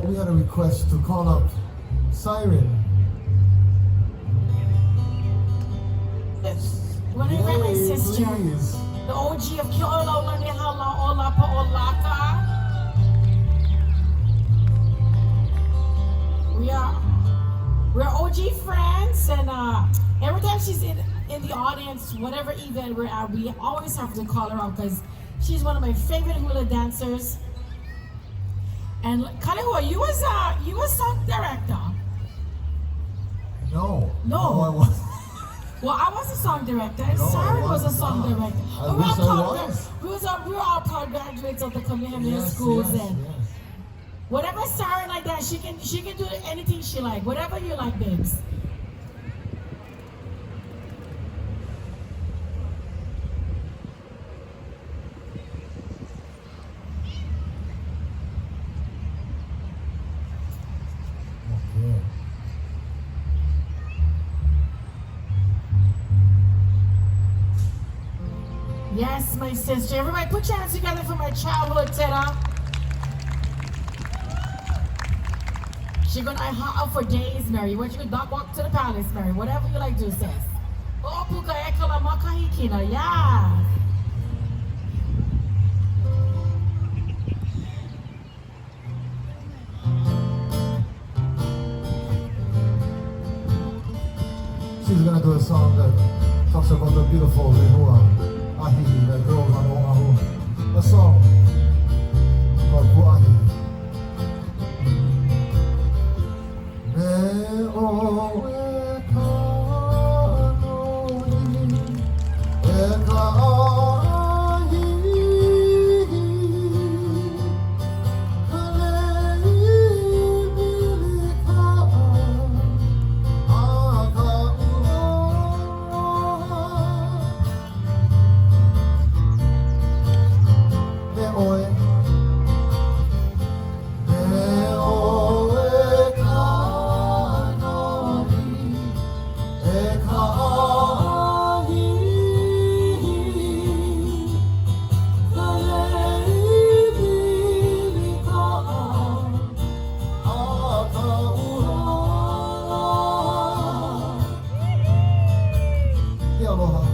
we had a request to call up Siren. When I met my sister, please. the OG of ʻIolani hala ola pa'olaka. We're OG friends, and every time she's in the audience, whatever event we're at, we always have to call her out because she's one of my favorite hula dancers. And Kalehua, you was song director. No. No. I wasn't. Well, I was a song director, and No, Sarah I was a was song not. director. I wish I was. We were all proud graduates of the Kamehameha Yes, schools, yes, and yes. whatever Sarah like that, she can do anything she like, whatever you like, babes. Okay. Yes, my sister. Everybody put your hands together for my childhood Tera. She gonna hot out for days, Mary. What you could not walk to the palace, Mary. Whatever you like to do, sis. Oh, puka ekala makahikina, yeah. She's gonna do a song that talks about the beautiful Lehua, Ahi, that grows on Oahu. A song called Pu'ahi. Me o e kanoni, e ka ahi, kalei mili ka a ka ua. Me oe, Aloha,